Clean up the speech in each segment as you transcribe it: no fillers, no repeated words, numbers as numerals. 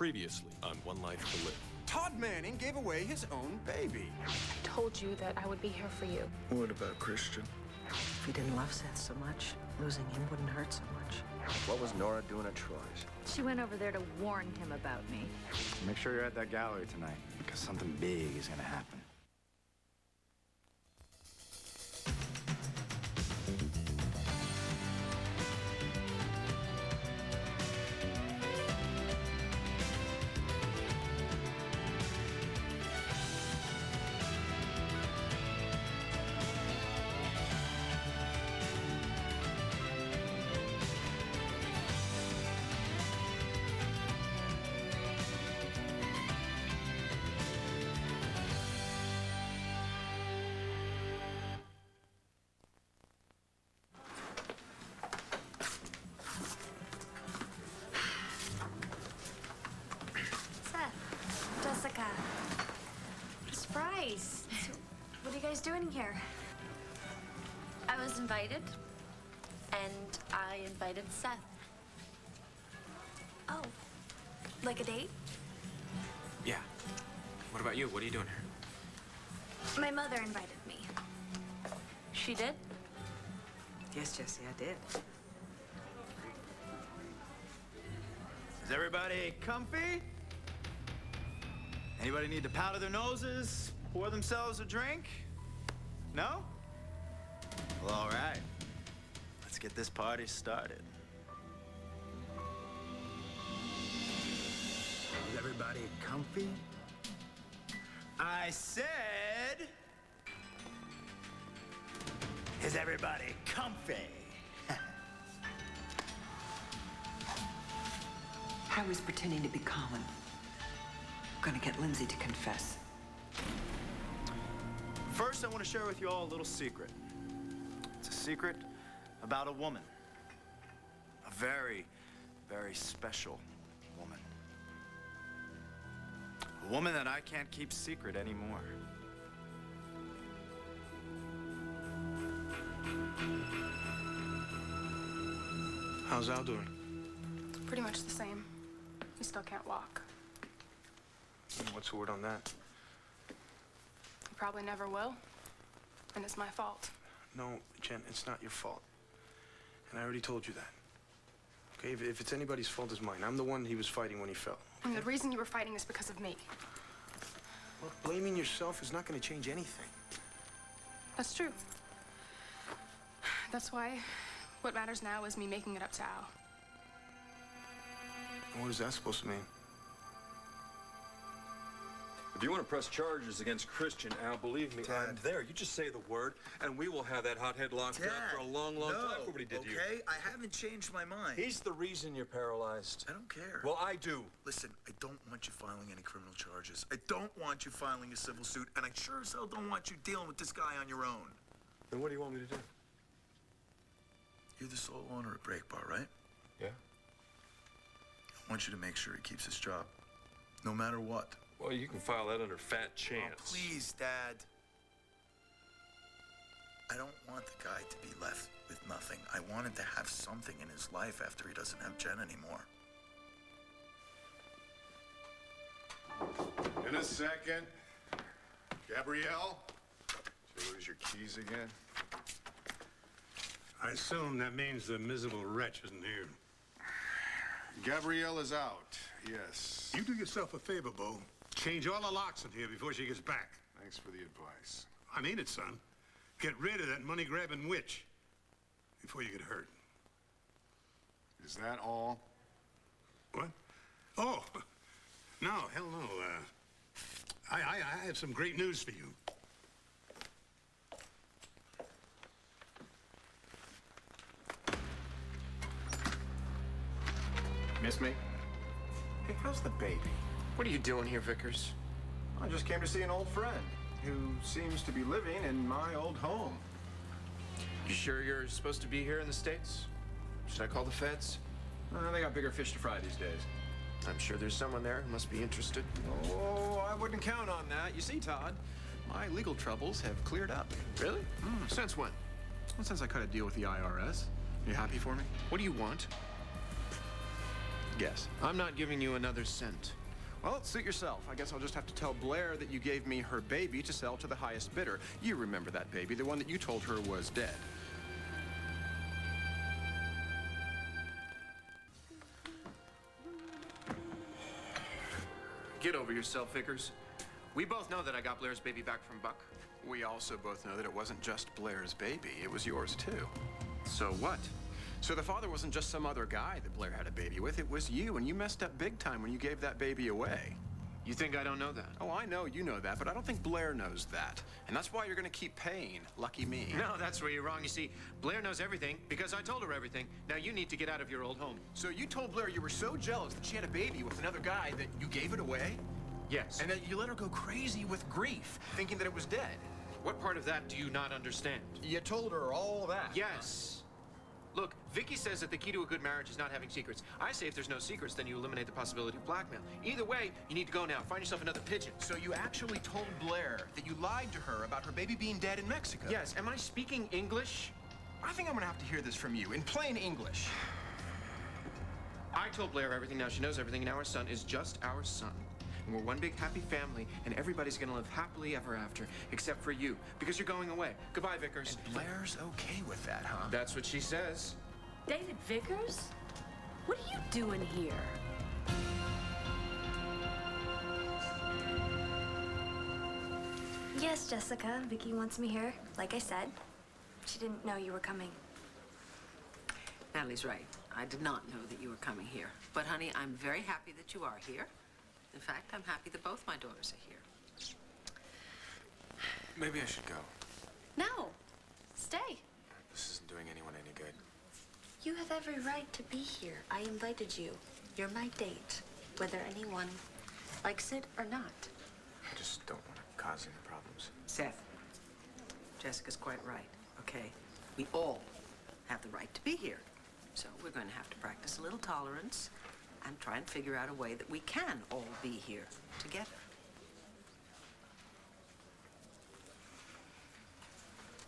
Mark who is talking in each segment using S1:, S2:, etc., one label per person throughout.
S1: Previously on One Life to Live.
S2: Todd Manning gave away his own baby.
S3: I told you that I would be here for you.
S4: What about Christian?
S5: If you didn't love Seth so much, losing him wouldn't hurt so much.
S4: What was Nora doing at Troy's?
S6: She went over there to warn him about me.
S7: Make sure you're at that gallery tonight, because something big is gonna happen.
S8: Jessica. Surprise. So, what are you guys doing here? I was invited, and I invited Seth. Oh, like a date?
S9: Yeah. What about you? What are you doing here?
S8: My mother invited me. She did?
S5: Yes, Jesse, I did.
S7: Is everybody comfy? Anybody need to powder their noses, pour themselves a drink? No? Well, all right. Let's get this party started. Is everybody comfy? I said, is everybody comfy?
S5: I was pretending to be Colin. I'm gonna get Lindsay to confess.
S7: First, I want to share with you all a little secret. It's a secret about a woman. A very, very special woman. A woman that I can't keep secret anymore.
S10: How's Al doing?
S3: Pretty much the same. He still can't walk.
S10: What's the word on that?
S3: He probably never will. And it's my fault.
S10: No, Jen, it's not your fault. And I already told you that. Okay, if it's anybody's fault, it's mine. I'm the one he was fighting when he fell.
S3: And the reason you were fighting is because of me.
S10: Look, blaming yourself is not going to change anything.
S3: That's true. That's why what matters now is me making it up to Al.
S10: And what is that supposed to mean?
S1: If you want to press charges against Christian, Al, believe me,
S4: Dad.
S1: I'm there. You just say the word, and we will have that hothead locked up for a long, long time for what he did to you.
S4: Okay? I haven't changed my mind.
S1: He's the reason you're paralyzed.
S4: I don't care.
S1: Well, I do.
S4: Listen, I don't want you filing any criminal charges. I don't want you filing a civil suit, and I sure as hell don't want you dealing with this guy on your own.
S1: Then what do you want me to do?
S4: You're the sole owner at Break Bar, right?
S1: Yeah?
S4: I want you to make sure he keeps his job, no matter what.
S1: Well, you can file that under fat chance.
S4: Oh, please, Dad. I don't want the guy to be left with nothing. I want him to have something in his life after he doesn't have Jen anymore.
S11: In a second. Gabrielle? Did you lose your keys again?
S12: I assume that means the miserable wretch isn't here.
S11: Gabrielle is out, yes.
S12: You do yourself a favor, Bo. Change all the locks in here before she gets back.
S11: Thanks for the advice.
S12: I mean it, son. Get rid of that money-grabbing witch before you get hurt.
S11: Is that all?
S12: What? Oh, no, hell no. I have some great news for you.
S2: Miss me? Hey, how's the baby?
S9: What are you doing here, Vickers?
S2: I just came to see an old friend who seems to be living in my old home.
S9: You sure you're supposed to be here in the States? Should I call the feds?
S2: They got bigger fish to fry these days.
S9: I'm sure there's someone there who must be interested.
S2: Oh, I wouldn't count on that. You see, Todd, my legal troubles have cleared up.
S9: Really? Since when?
S2: Well, since I cut a deal with the IRS. You happy for me?
S9: What do you want?
S10: Guess.
S9: I'm not giving you another cent.
S2: Well, suit yourself. I guess I'll just have to tell Blair that you gave me her baby to sell to the highest bidder. You remember that baby, the one that you told her was dead.
S9: Get over yourself, Vickers. We both know that I got Blair's baby back from Buck.
S2: We also both know that it wasn't just Blair's baby, it was yours too.
S9: So what?
S2: So the father wasn't just some other guy that Blair had a baby with, it was you, and you messed up big time when you gave that baby away.
S9: You think I don't know that?
S2: Oh, I know you know that, but I don't think Blair knows that. And that's why you're gonna keep paying. Lucky me.
S9: No, that's where you're wrong. You see, Blair knows everything because I told her everything. Now you need to get out of your old home.
S2: So you told Blair you were so jealous that she had a baby with another guy that you gave it away?
S9: Yes.
S2: And that you let her go crazy with grief, thinking that it was dead?
S9: What part of that do you not understand?
S2: You told her all that.
S9: Yes. Look, Vicky says that the key to a good marriage is not having secrets. I say if there's no secrets, then you eliminate the possibility of blackmail. Either way, you need to go now. Find yourself another pigeon.
S2: So you actually told Blair that you lied to her about her baby being dead in Mexico?
S9: Yes. Am I speaking English?
S2: I think I'm gonna have to hear this from you, in plain English.
S9: I told Blair everything. Now she knows everything, and our son is just our son. And we're one big happy family, and everybody's gonna live happily ever after, except for you, because you're going away. Goodbye, Vickers.
S2: And Blair's okay with that, huh?
S9: That's what she says.
S13: David Vickers? What are you doing here?
S8: Yes, Jessica. Vicky wants me here, like I said. She didn't know you were coming.
S13: Natalie's right. I did not know that you were coming here. But, honey, I'm very happy that you are here. In fact, I'm happy that both my daughters are here.
S10: Maybe I should go.
S8: No. Stay.
S10: This isn't doing anyone any good.
S8: You have every right to be here. I invited you. You're my date, whether anyone likes it or not.
S10: I just don't want to cause any problems.
S13: Seth, Jessica's quite right, okay? We all have the right to be here. So we're going to have to practice a little tolerance and try and figure out a way that we can all be here together.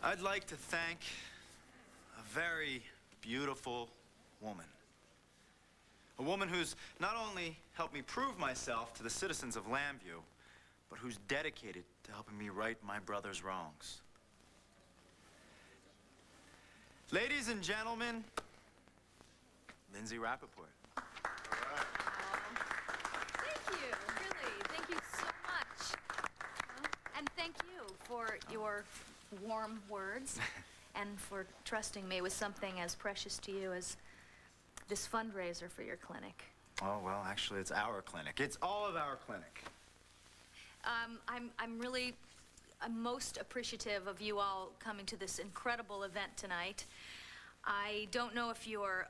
S7: I'd like to thank a very beautiful woman. A woman who's not only helped me prove myself to the citizens of Lambview, but who's dedicated to helping me right my brother's wrongs. Ladies and gentlemen, Lindsay Rappaport.
S6: Thank you, really. Thank you so much. And thank you for your warm words and for trusting me with something as precious to you as this fundraiser for your clinic.
S7: Oh, well, actually, it's our clinic. It's all of our clinic.
S6: I'm really most appreciative of you all coming to this incredible event tonight. I don't know if you're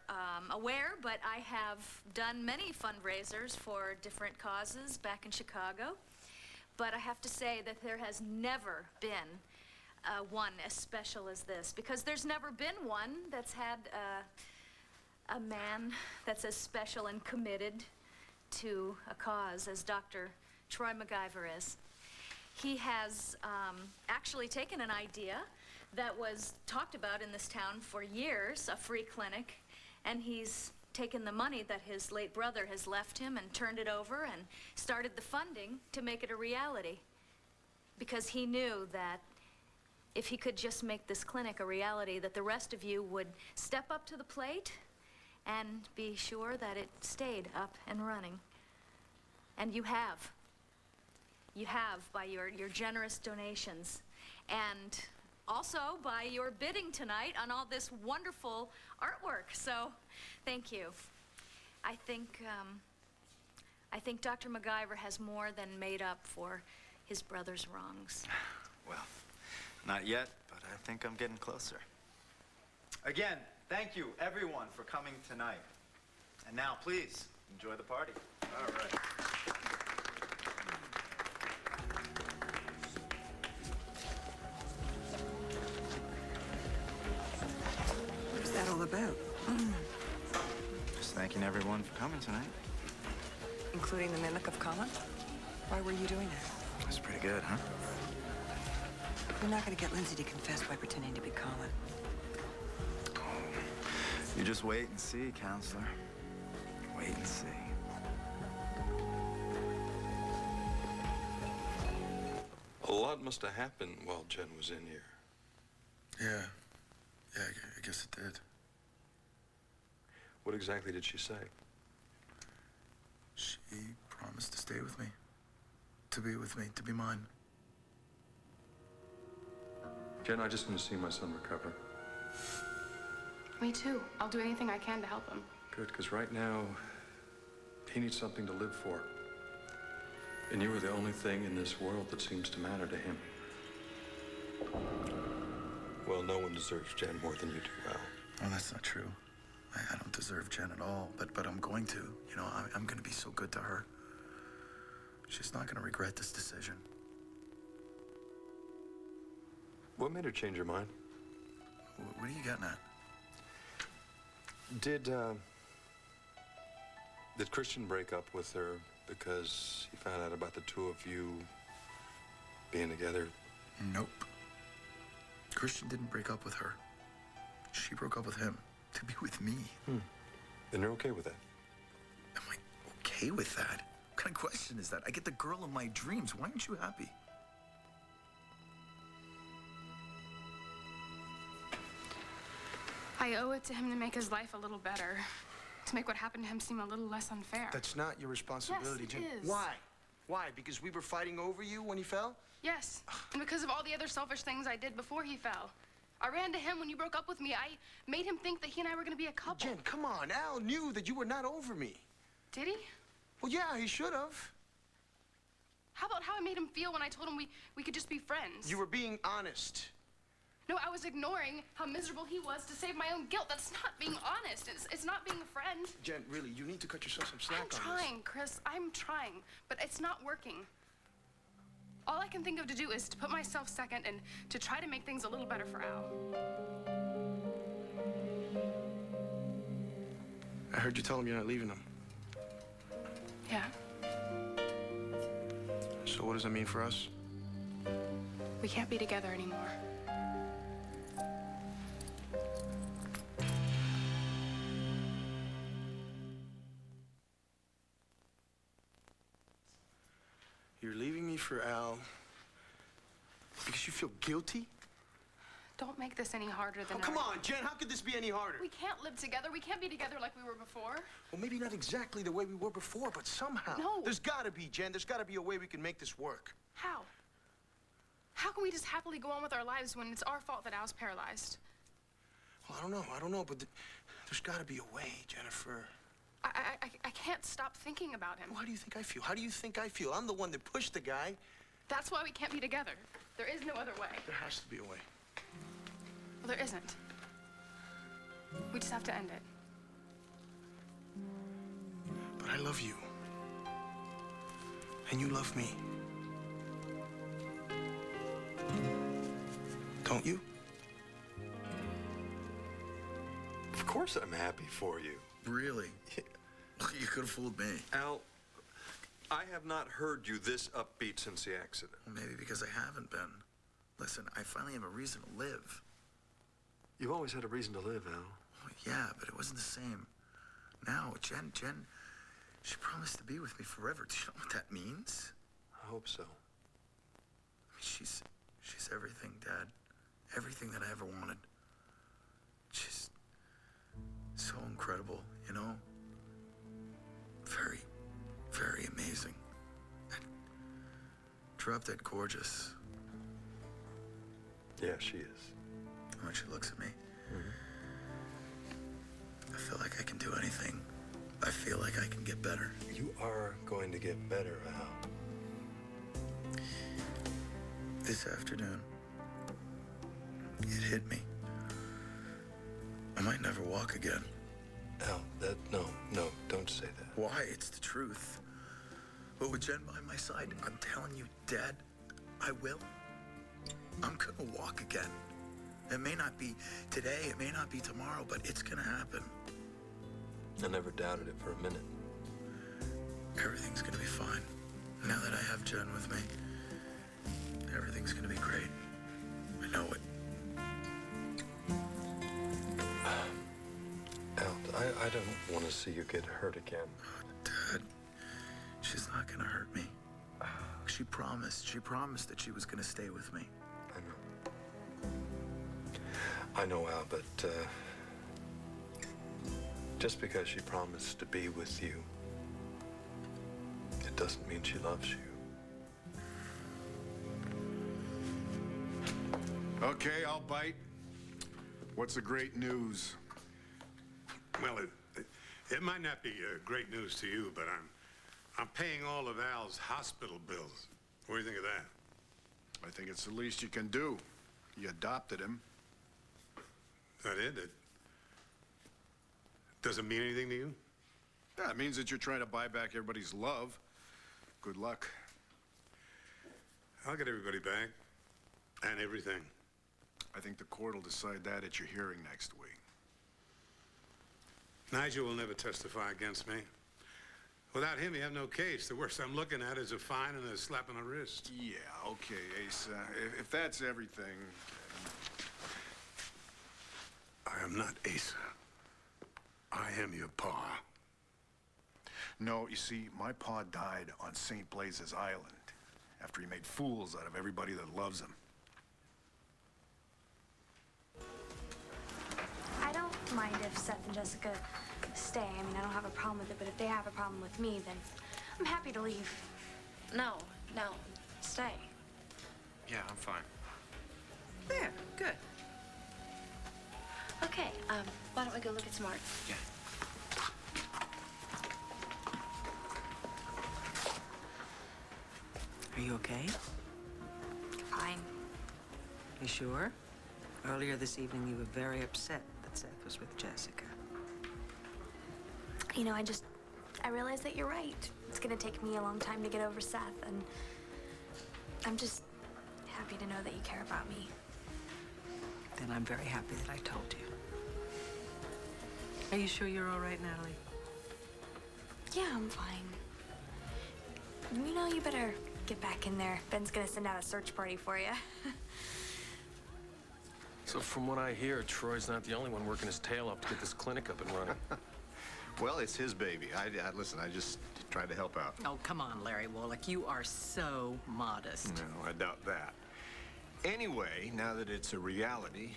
S6: aware, but I have done many fundraisers for different causes back in Chicago. But I have to say that there has never been one as special as this, because there's never been one that's had a man that's as special and committed to a cause as Dr. Troy MacGyver is. He has actually taken an idea that was talked about in this town for years, a free clinic, and he's taken the money that his late brother has left him and turned it over and started the funding to make it a reality. Because he knew that if he could just make this clinic a reality, that the rest of you would step up to the plate and be sure that it stayed up and running. And you have. You have by your generous donations. And also by your bidding tonight on all this wonderful artwork. So, thank you. I think Dr. MacGyver has more than made up for his brother's wrongs.
S7: Well, not yet, but I think I'm getting closer. Again, thank you, everyone, for coming tonight. And now, please, enjoy the party. All right.
S5: What's that all about?
S7: Just thanking everyone for coming tonight.
S5: Including the mimic of Colin? Why were you doing that?
S7: That's pretty good, huh?
S5: You're not going to get Lindsay to confess by pretending to be Colin.
S7: Oh, you just wait and see, counselor. Wait and see.
S1: lot must have happened while Jen was in here.
S4: Yeah. Yeah, I guess it did.
S1: What exactly did she say?
S4: She promised to stay with me. To be with me, to be mine.
S1: Jen, I just want to see my son recover.
S3: Me too. I'll do anything I can to help him.
S1: Good, because right now, he needs something to live for. And you are the only thing in this world that seems to matter to him. Well, no one deserves Jen more than you do, Al.
S4: Oh, that's not true. I don't deserve Jen at all, but I'm going to. You know, I'm going to be so good to her. She's not going to regret this decision.
S1: What made her change her mind?
S4: What are you getting at?
S1: Did Christian break up with her because he found out about the two of you being together?
S4: Nope. Christian didn't break up with her. She broke up with him to be with me.
S1: Then you're okay with that?
S4: Am I okay with that? What kind of question is that? I get the girl of my dreams. Why aren't you happy?
S3: I owe it to him to make his life a little better. To make what happened to him seem a little less unfair.
S10: That's not your responsibility,
S3: Yes,
S10: Jen.
S3: it is.
S10: Why? Why? Because we were fighting over you when he fell?
S3: Yes, and because of all the other selfish things I did before he fell. I ran to him when you broke up with me. I made him think that he and I were gonna be a couple.
S10: Jen, come on. Al knew that you were not over me.
S3: Did he?
S10: Well, yeah, he should have.
S3: How about how I made him feel when I told him we could just be friends?
S10: You were being honest.
S3: No, I was ignoring how miserable he was to save my own guilt. That's not being honest. It's not being a friend.
S10: Jen, really, you need to cut yourself some slack
S3: I'm
S10: on this.
S3: trying, Chris. I'm trying, but it's not working. All I can think of to do is to put myself second and to try to make things a little better for Al.
S10: I heard you tell him you're not leaving him.
S3: Yeah,
S10: So what does that mean for us?
S3: we can't be together anymore.
S10: You're leaving me for Al because you feel guilty?
S3: Don't make this any harder than
S10: Oh, come on, Jen, how could this be any harder?
S3: We can't live together. We can't be together like we were before.
S10: Well, maybe not exactly the way we were before, but somehow.
S3: No.
S10: There's gotta be, Jen. There's gotta be a way we can make this work.
S3: How? How can we just happily go on with our lives when it's our fault that Al's paralyzed?
S10: Well, I don't know, but there's gotta be a way, Jennifer.
S3: I can't stop thinking about him.
S10: Well, how do you think I feel? How do you think I feel? I'm the one that pushed the guy.
S3: That's why we can't be together. There is no other way.
S10: There has to be a way.
S3: Well, there isn't. We just have to end it.
S10: But I love you. And you love me. Don't you?
S1: Of course I'm happy for you.
S4: Really? You could have fooled me.
S1: Al, I have not heard you this upbeat since the accident.
S4: Well, maybe because I haven't been. Listen, I finally have a reason to live.
S1: You've always had a reason to live, Al.
S4: Well, yeah, but it wasn't the same. Now, Jen, she promised to be with me forever. Do you know what that means?
S1: I hope so.
S4: I mean, she's everything, Dad. Everything that I ever wanted. She's so incredible, you know? Very, very amazing. And drop dead gorgeous.
S1: Yeah, she is.
S4: When she looks at me, I feel like I can do anything. I feel like I can get better.
S1: You are going to get better, Al.
S4: This afternoon, it hit me. I might never walk again.
S1: Al, no, don't say that.
S4: Why? It's the truth. But with Jen by my side, I'm telling you, Dad, I will. I'm gonna walk again. It may not be today, it may not be tomorrow, but it's gonna happen.
S1: I never doubted it for a minute.
S4: Everything's gonna be fine. Now that I have Jen with me, everything's gonna be great. I know it.
S1: Al, I don't want to see you get hurt again.
S4: Dad, she's not gonna hurt me. she promised. She promised that she was going to stay with me.
S1: I know, Al, but just because she promised to be with you, it doesn't mean she loves you.
S11: Okay, I'll bite. What's the great news?
S12: Well, it might not be great news to you, but I'm paying all of Al's hospital bills. What do you think of that?
S11: I think it's the least you can do. You adopted him.
S12: That it doesn't mean anything to you?
S11: Yeah, it means that you're trying to buy back everybody's love. Good luck.
S12: I'll get everybody back. And everything.
S11: I think the court will decide that at your hearing next week.
S12: Nigel will never testify against me. Without him, you have no case. The worst I'm looking at is a fine and a slap on the wrist.
S11: Yeah, okay, Ace. If that's everything...
S12: I am not Asa. I am your pa.
S11: No, you see, my pa died on St. Blaise's Island after he made fools out of everybody that loves him.
S14: I don't mind if Seth and Jessica stay. I mean, I don't have a problem with it, but if they have a problem with me, then I'm happy to leave.
S8: No, stay.
S9: Yeah, I'm fine.
S13: There, good.
S8: Okay, why don't we go look at some art?
S9: Yeah.
S13: Are you okay?
S14: Fine.
S13: You sure? Earlier this evening, you were very upset that Seth was with Jessica.
S14: You know, I realize that you're right. It's gonna take me a long time to get over Seth, and I'm just happy to know that you care about me.
S13: Then I'm very happy that I told you. Are you sure you're all right, Natalie?
S14: Yeah, I'm fine. You know, you better get back in there. Ben's gonna send out a search party for you.
S15: So from what I hear, Troy's not the only one working his tail off to get this clinic up and running.
S2: Well, it's his baby. Listen, I just tried to help out.
S13: Oh, come on, Larry Wallach. You are so modest.
S2: No, I doubt that. Anyway, now that it's a reality,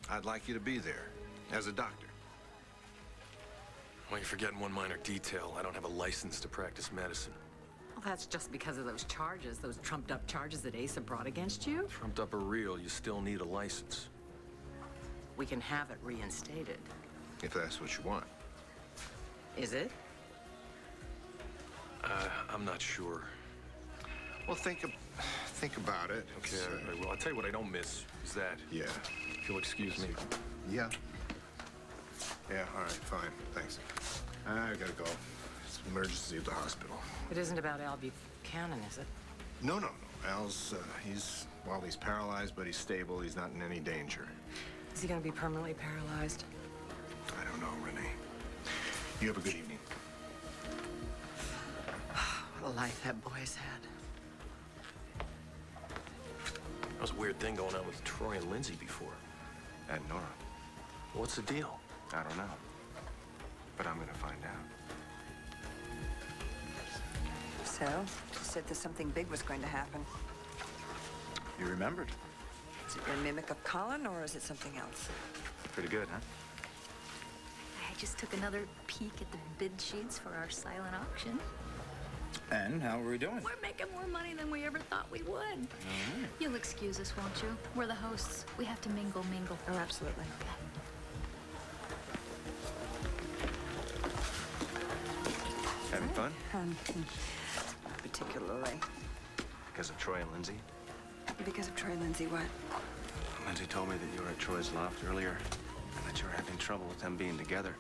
S2: I'd like you to be there as a doctor.
S15: Well, you're forgetting one minor detail. I don't have a license to practice medicine.
S5: Well, that's just because of those charges, those trumped-up charges that Asa brought against you.
S15: Trumped up or real, you still need a license.
S5: We can have it reinstated.
S2: If that's what you want.
S5: Is it?
S15: I'm not sure.
S2: Well, think about it.
S15: Okay, well, I'll tell you what I don't miss is that.
S2: Yeah.
S15: If you'll excuse me.
S2: Yeah. Yeah, all right, fine. Thanks. I gotta go. It's an emergency at the hospital.
S5: It isn't about Al Buchanan, is it?
S2: No. Al's, he's paralyzed, but he's stable. He's not in any danger.
S5: Is he gonna be permanently paralyzed?
S2: I don't know, Renee. You have a good evening.
S5: What a life that boy's had.
S15: That was a weird thing going on with Troy and Lindsay before.
S2: And Nora.
S15: What's the deal?
S2: I don't know. But I'm gonna find out.
S5: So, you said that something big was going to happen.
S2: You remembered?
S5: Is it a mimic of Colin, or is it something else?
S2: Pretty good, huh?
S6: I just took another peek at the bid sheets for our silent auction.
S4: And how are we doing?
S6: We're making more money than we ever thought we would. You'll excuse us, won't you? We're the hosts. We have to mingle.
S5: Oh, absolutely.
S2: Having fun?
S5: Not particularly.
S2: Because of Troy and Lindsay?
S5: Because of Troy and Lindsay, what?
S7: Lindsay told me that you were at Troy's loft earlier and that you were having trouble with them being together.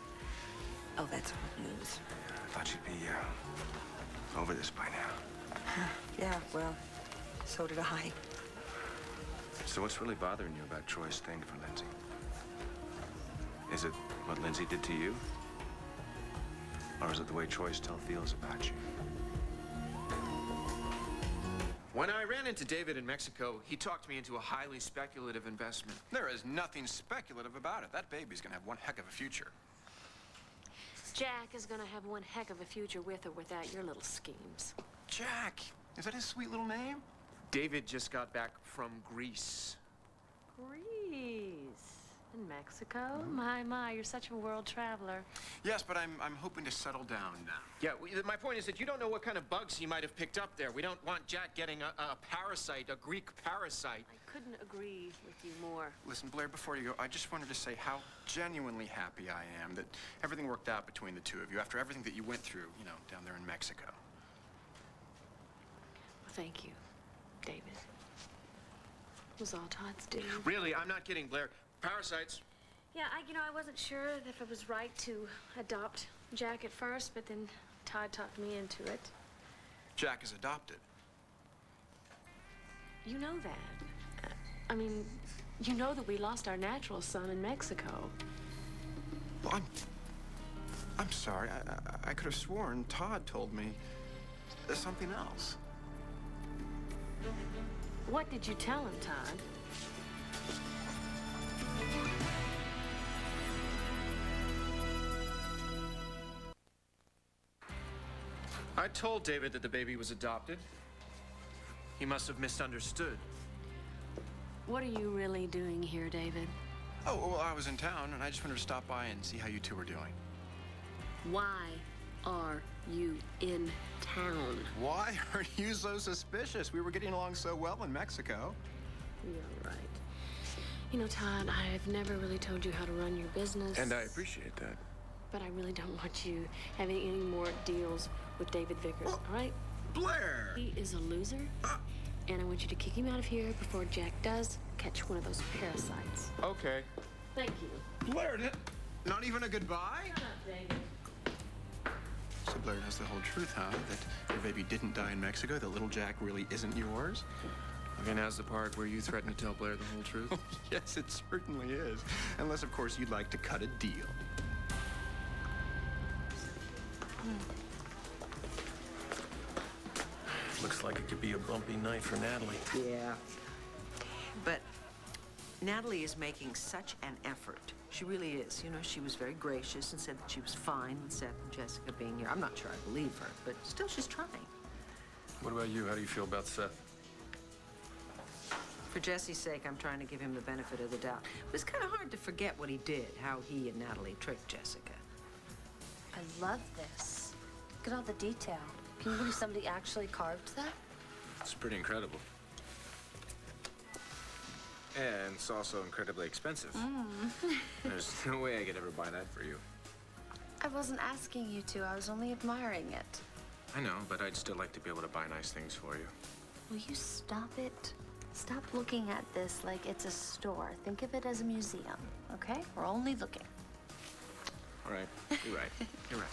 S5: Oh, that's old news.
S7: I thought you'd be, over this by now.
S5: Yeah, well, so did I.
S7: So what's really bothering you about Troy's thing for Lindsay? Is it what Lindsay did to you? Or is it the way Troy still feels about you?
S9: When I ran into David in Mexico, he talked me into a highly speculative investment.
S2: There is nothing speculative about it. That baby's gonna have one heck of a future.
S8: Jack is gonna have one heck of a future with or without your little schemes.
S2: Jack, Is that his sweet little name?
S9: David just got back from Greece.
S16: Greece. In Mexico? My, you're such a world traveler.
S2: Yes, but I'm hoping to settle down now.
S9: Yeah, my point is that you don't know what kind of bugs he might have picked up there. We don't want Jack getting a parasite, a Greek parasite.
S16: I couldn't agree with you more.
S2: Listen, Blair, before you go, I just wanted to say how genuinely happy I am that everything worked out between the two of you after everything that you went through, you know, down there in Mexico.
S16: Well, thank you, David. It was all Todd's doing.
S9: Really, I'm not kidding, Blair. Parasites.
S16: Yeah, I wasn't sure if it was right to adopt Jack at first, but then Todd talked me into it.
S2: Jack is adopted.
S16: You know that. I mean, you know that we lost our natural son in Mexico.
S2: Well, I'm sorry. I could have sworn Todd told me something else.
S16: What did you tell him, Todd?
S9: I told David that the baby was adopted. He must have misunderstood.
S16: What are you really doing here, David?
S2: Oh, well, I was in town, and I just wanted to stop by and see how you two were doing.
S16: Why are you in town?
S2: Why are you so suspicious? We were getting along so well in Mexico.
S16: You're right. You know, Todd, I've never really told you how to run your business.
S10: And I appreciate that.
S16: But I really don't want you having any more deals with David Vickers, all right?
S2: Blair!
S16: He is a loser, and I want you to kick him out of here before Jack does catch one of those parasites.
S9: Okay.
S16: Thank you.
S2: Blair, not even a goodbye?
S16: Shut up, David.
S2: So Blair knows the whole truth, huh? That your baby didn't die in Mexico, that little Jack really isn't yours?
S9: Okay, now's the part where you threaten to tell Blair the whole truth.
S2: Yes, it certainly is. Unless, of course, you'd like to cut a deal.
S15: Looks like it could be a bumpy night for Natalie.
S13: Yeah. But Natalie is making such an effort. She really is. You know, she was very gracious and said that she was fine with Seth and Jessica being here. I'm not sure I believe her, but still she's trying.
S15: What about you? How do you feel about Seth?
S13: For Jesse's sake, I'm trying to give him the benefit of the doubt. It was kind of hard to forget what he did, how he and Natalie tricked Jessica.
S8: I love this. Look at all the detail. Can you believe somebody actually carved that?
S10: It's pretty incredible. And it's also incredibly expensive. There's no way I could ever buy that for you.
S8: I wasn't asking you to. I was only admiring it.
S10: I know, but I'd still like to be able to buy nice things for you.
S8: Will you stop it? Stop looking at this like it's a store. Think of it as a museum, okay? We're only looking.
S10: All right, you're right. You're right.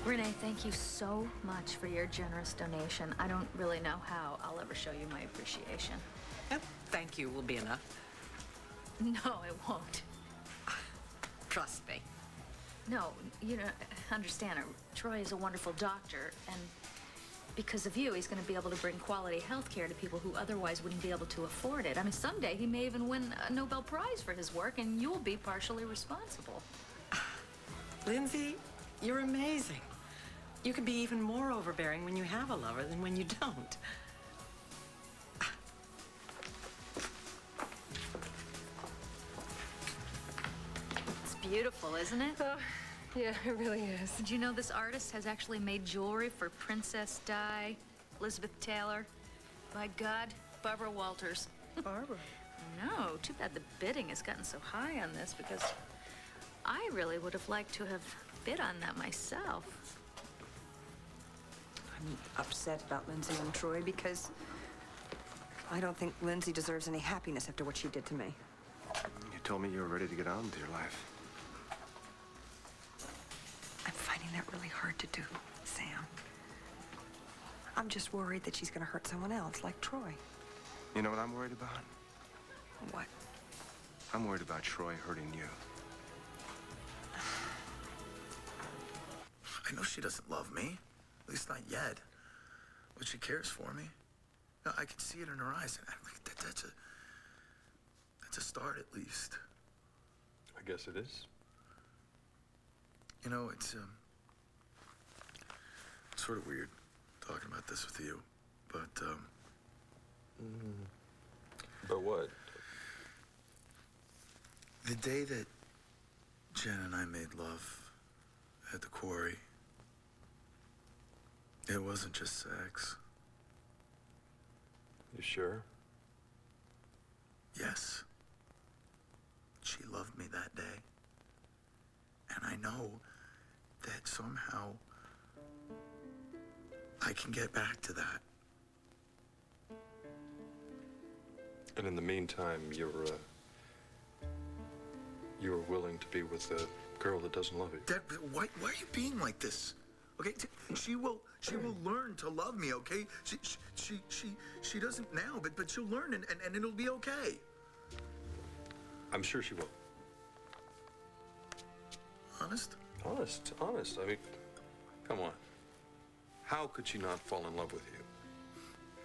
S6: Renee, thank you so much for your generous donation. I don't really know how I'll ever show you my appreciation.
S13: Yep, thank you will be enough.
S6: No, it won't.
S13: Trust me.
S6: No, you know, understand, Troy is a wonderful doctor, and because of you, he's going to be able to bring quality health care to people who otherwise wouldn't be able to afford it. I mean, someday he may even win a Nobel Prize for his work, and you'll be partially responsible.
S13: Lindsay, you're amazing. You can be even more overbearing when you have a lover than when you don't.
S6: It's beautiful, isn't it?
S16: Oh, yeah, it really is.
S6: Did you know this artist has actually made jewelry for Princess Di, Elizabeth Taylor? My God, Barbara Walters.
S13: Barbara?
S6: No, too bad the bidding has gotten so high on this because I really would have liked to have bid on that myself.
S5: I'm upset about Lindsay and Troy because I don't think Lindsay deserves any happiness after what she did to me.
S10: You told me you were ready to get on with your life.
S5: I'm finding that really hard to do, Sam. I'm just worried that she's gonna hurt someone else, like Troy.
S10: You know what I'm worried about?
S5: What?
S10: I'm worried about Troy hurting you.
S4: I know she doesn't love me. At least not yet. But she cares for me. No, I can see it in her eyes. And that's a start, at least.
S1: I guess it is.
S4: You know, it's sort of weird talking about this with you, but,
S1: But what?
S4: the day that Jen and I made love at the quarry, it wasn't just sex.
S1: You sure?
S4: Yes. She loved me that day. And I know that somehow I can get back to that.
S1: And in the meantime, you're willing to be with a girl that doesn't love you.
S4: Dad, why are you being like this? Okay, she will learn to love me. Okay, she doesn't now, but she'll learn, and it'll be okay.
S1: I'm sure she will.
S4: Honest?
S1: Honest. I mean, come on. How could she not fall in love with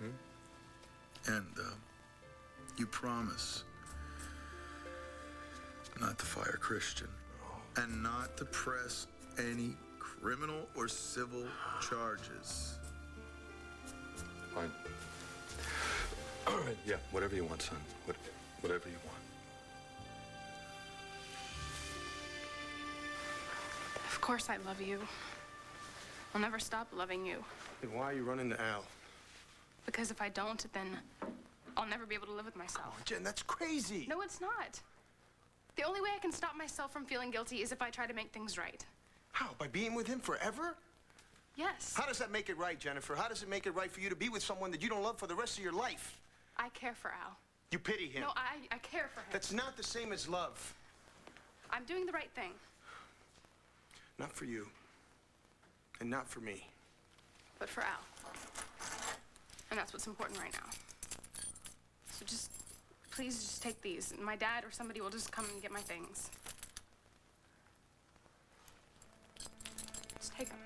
S1: you?
S4: And you promise not to fire Christian and not to press any criminal or civil charges.
S1: Fine. All right, yeah, whatever you want, son. Whatever you want.
S3: Of course I love you. I'll never stop loving you.
S10: Then why are you running to Al?
S3: Because if I don't, then I'll never be able to live with myself.
S10: Oh, Jen, that's crazy.
S3: No, it's not. The only way I can stop myself from feeling guilty is if I try to make things right.
S10: How? By being with him forever?
S3: Yes.
S10: How does that make it right, Jennifer? How does it make it right for you to be with someone that you don't love for the rest of your life?
S3: I care for Al.
S10: You pity him.
S3: No, I care for him.
S10: That's not the same as love.
S3: I'm doing the right thing.
S10: Not for you. And not for me.
S3: But for Al. And that's what's important right now. So please just take these. My dad or somebody will just come and get my things. Just take them.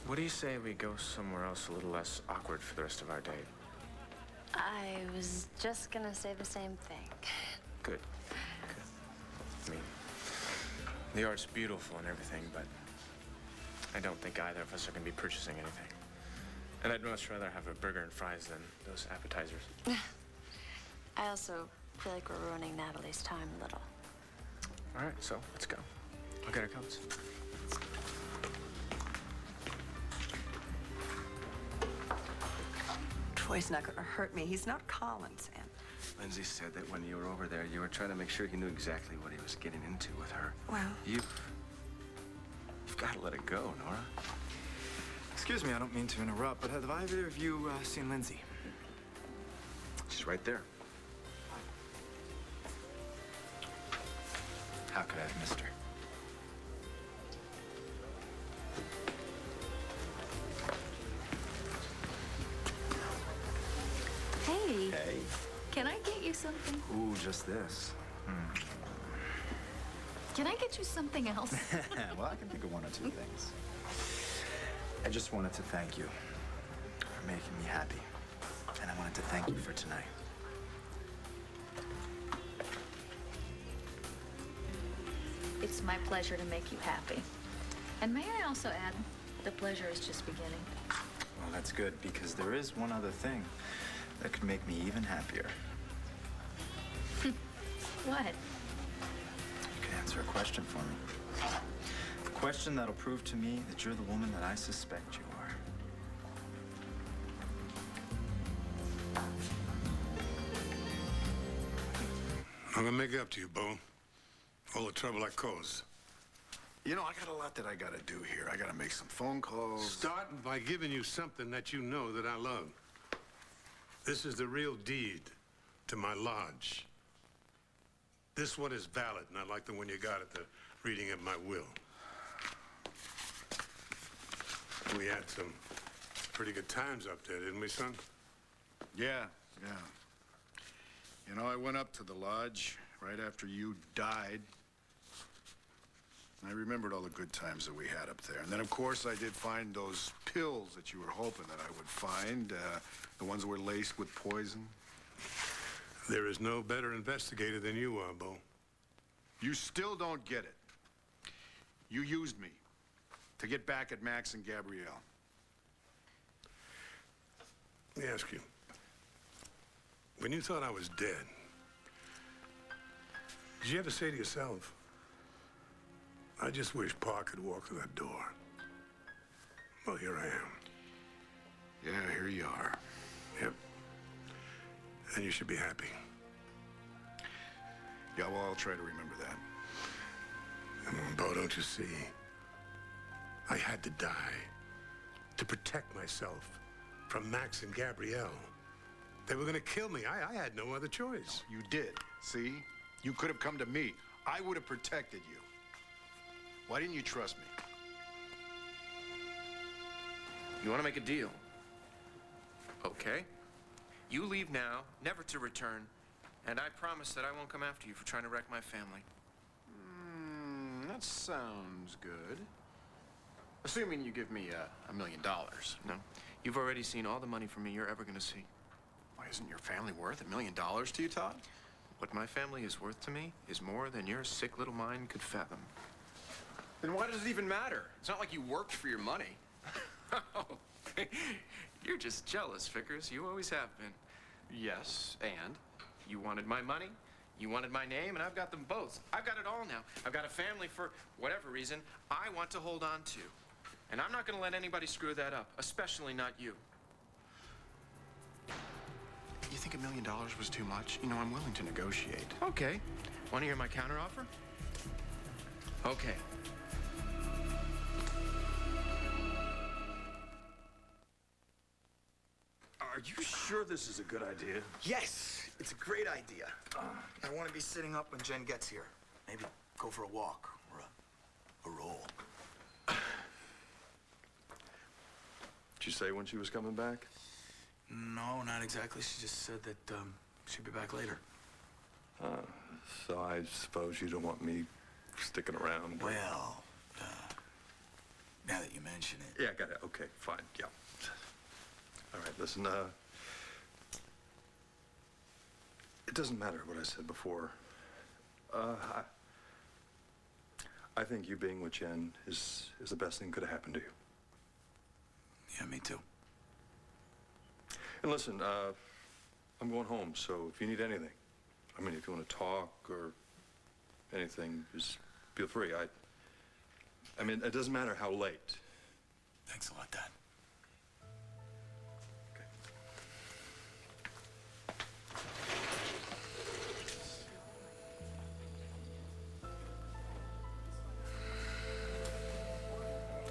S9: What do you say we go somewhere else a little less awkward for the rest of our date?
S8: I was just gonna say the same thing.
S9: Good. I mean, the art's beautiful and everything, but I don't think either of us are gonna be purchasing anything. And I'd much rather have a burger and fries than those appetizers.
S8: I also feel like we're ruining Natalie's time a little.
S9: All right, so let's go. I'll get our coats.
S5: Troy's not gonna hurt me. He's not Colin, Sam.
S7: Lindsay said that when you were over there, you were trying to make sure he knew exactly what he was getting into with her.
S5: Well,
S7: You've got to let it go, Nora.
S2: Excuse me, I don't mean to interrupt, but have either of you seen Lindsay?
S7: She's right there. How could I have missed her?
S6: Hey,
S7: Hey.
S6: can I get you something?
S7: Ooh, just this.
S6: Can I get you something else?
S7: Well, I can think of one or two things. I just wanted to thank you for making me happy. And I wanted to thank you for tonight.
S6: It's my pleasure to make you happy. And may I also add, the pleasure is just beginning.
S7: Well, that's good, because there is one other thing that could make me even happier.
S6: What?
S7: You can answer a question for me. A question that'll prove to me that you're the woman that I suspect you are.
S12: I'm gonna make it up to you, Bo. All the trouble I caused.
S11: You know, I got a lot that I gotta do here. I gotta make some phone calls.
S12: Starting by giving you something that you know that I love. This is the real deed to my lodge. This one is valid, not like the one you got at the reading of my will. We had some pretty good times up there, didn't we, son?
S11: Yeah. You know, I went up to the lodge right after you died. I remembered all the good times that we had up there. And then, of course, I did find those pills that you were hoping that I would find, the ones that were laced with poison.
S12: There is no better investigator than you are, Bo.
S11: You still don't get it. You used me to get back at Max and Gabrielle.
S12: Let me ask you. When you thought I was dead, did you ever say to yourself, I just wish Pa could walk through that door? Well, here I am.
S11: Yeah, here you are.
S12: Yep. And you should be happy.
S11: Yeah, well, I'll try to remember that.
S12: Come on, Bo, don't you see? I had to die to protect myself from Max and Gabrielle. They were gonna kill me. I had no other choice.
S11: No, you did. See? You could have come to me. I would have protected you. Why didn't you trust me?
S9: You want to make a deal? Okay. You leave now, never to return, and I promise that I won't come after you for trying to wreck my family.
S2: That sounds good. Assuming you give me $1 million.
S9: No. You've already seen all the money from me you're ever going to see.
S2: Why isn't your family worth $1 million to you, Todd?
S9: What my family is worth to me is more than your sick little mind could fathom.
S2: Then why does it even matter? It's not like you worked for your money.
S9: You're just jealous, Vickers. You always have been.
S2: Yes, and?
S9: You wanted my money, you wanted my name, and I've got them both. I've got it all now. I've got a family for whatever reason I want to hold on to. And I'm not going to let anybody screw that up, especially not you.
S2: You think $1 million was too much? You know, I'm willing to negotiate.
S9: Okay. Want to hear my counteroffer? Okay.
S4: Are you sure this is a good idea? Yes, it's a great idea. I want to be sitting up when Jen gets here. Maybe go for a walk or a roll.
S1: Did you say when she was coming back?
S4: No, not exactly. She just said that she'd be back later.
S1: So I suppose you don't want me sticking around.
S4: Well, now that you mention it.
S1: Yeah, I got it. Okay, fine. Yeah. All right, listen, it doesn't matter what I said before. I think you being with Jen is the best thing could have happened to you.
S4: Yeah, me too.
S1: And listen, I'm going home, so if you need anything, I mean, if you want to talk or anything, just feel free. I mean, it doesn't matter how late.
S4: Thanks a lot, Dad.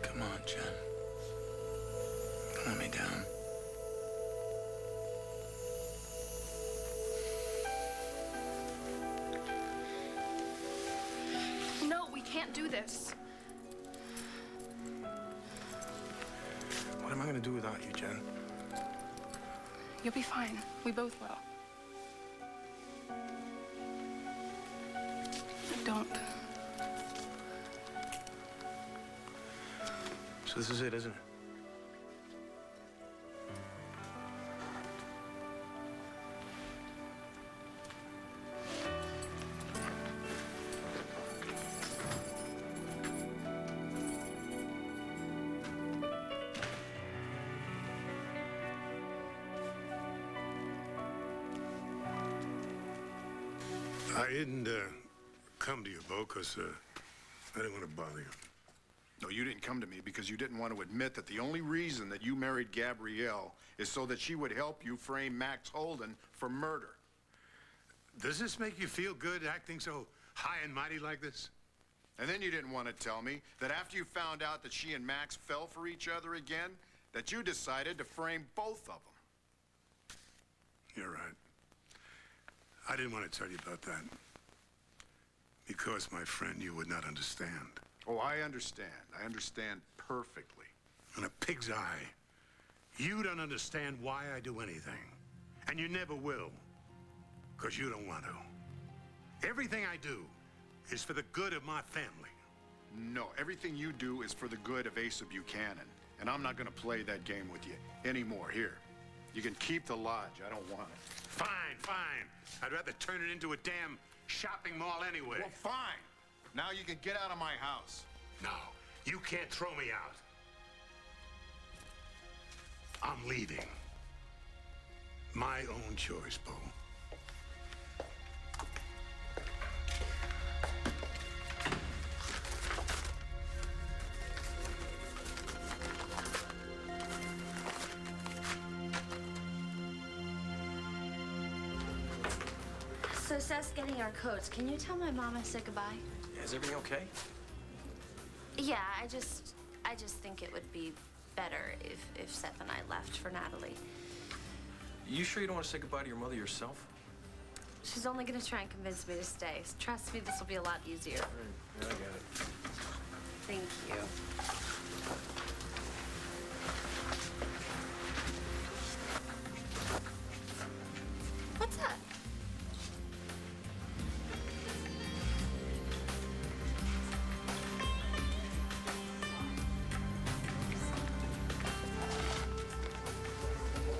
S4: Come on, Jen. Don't let me down.
S3: No, we can't do this.
S10: What am I gonna do without you, Jen?
S3: You'll be fine. We both will. Don't.
S10: So this is it, isn't it?
S12: I didn't come to you, Bo, because I didn't want to bother you.
S11: No, you didn't come to me because you didn't want to admit that the only reason that you married Gabrielle is so that she would help you frame Max Holden for murder.
S12: Does this make you feel good acting so high and mighty like this?
S11: And then you didn't want to tell me that after you found out that she and Max fell for each other again, that you decided to frame both of them.
S12: You're right. I didn't want to tell you about that. Because, my friend, you would not understand.
S11: Oh, I understand. I understand perfectly.
S12: In a pig's eye, you don't understand why I do anything. And you never will. Because you don't want to. Everything I do is for the good of my family.
S11: No, everything you do is for the good of Asa Buchanan. And I'm not gonna play that game with you anymore. Here, you can keep the lodge. I don't want it.
S12: Fine, fine. I'd rather turn it into a damn shopping mall anyway.
S11: Well, fine. Now you can get out of my house.
S12: No, you can't throw me out. I'm leaving. My own choice, Bo.
S8: So Seth's getting our coats. Can you tell my mom I said goodbye?
S15: Is everything okay?
S8: Yeah, I just think it would be better if Seth and I left for Natalie.
S15: You sure you don't want to say goodbye to your mother yourself?
S8: She's only gonna try and convince me to stay. Trust me, this will be a lot easier.
S15: Yeah, I got it.
S8: Thank you. What's that?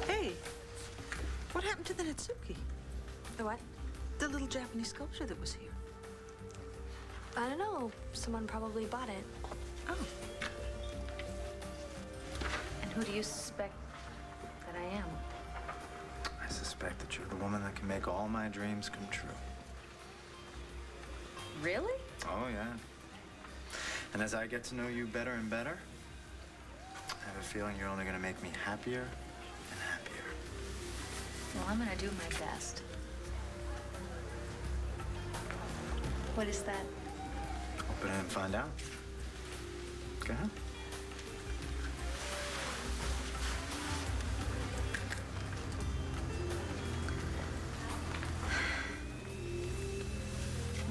S13: Hey, what happened to the Natsuki?
S5: The what?
S13: The little Japanese sculpture that was here.
S14: I don't know. Someone probably bought it.
S13: Oh.
S6: And who do you suspect that I am?
S7: I suspect that you're the woman that can make all my dreams come true.
S6: Really?
S7: Oh, yeah. And as I get to know you better and better, I have a feeling you're only going to make me happier and happier.
S6: Well, I'm gonna do my best. What is that?
S7: Open it and find out. Go ahead.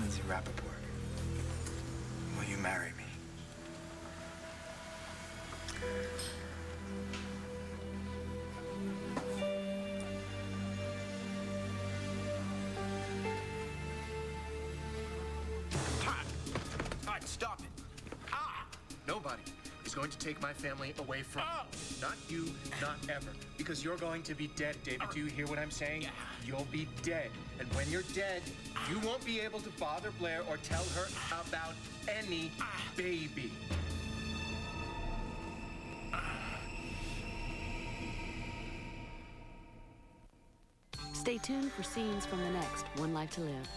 S7: Lindsay Rappaport, will you marry me?
S9: Todd, stop it. Nobody is going to take my family away from me. Not you, not ever. Because you're going to be dead, David. Do you hear what I'm saying? You'll be dead. And when you're dead, you won't be able to bother Blair or tell her about any baby.
S17: Stay tuned for scenes from the next One Life to Live.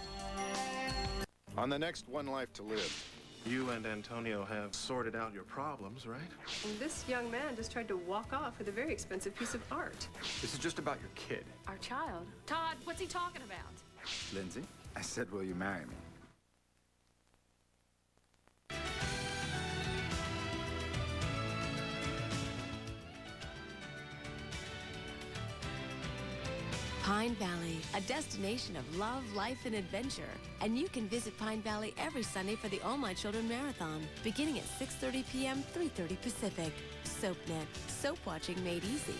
S11: On the next One Life to Live.
S10: You and Antonio have sorted out your problems, right?
S18: And this young man just tried to walk off with a very expensive piece of art.
S2: This is just about your kid.
S17: Our child. Todd, what's he talking about?
S7: Lindsay, I said, will you marry me?
S17: Pine Valley, a destination of love, life, and adventure. And you can visit Pine Valley every Sunday for the All My Children Marathon, beginning at 6:30 p.m., 3:30 Pacific. SoapNet, soap watching made easy.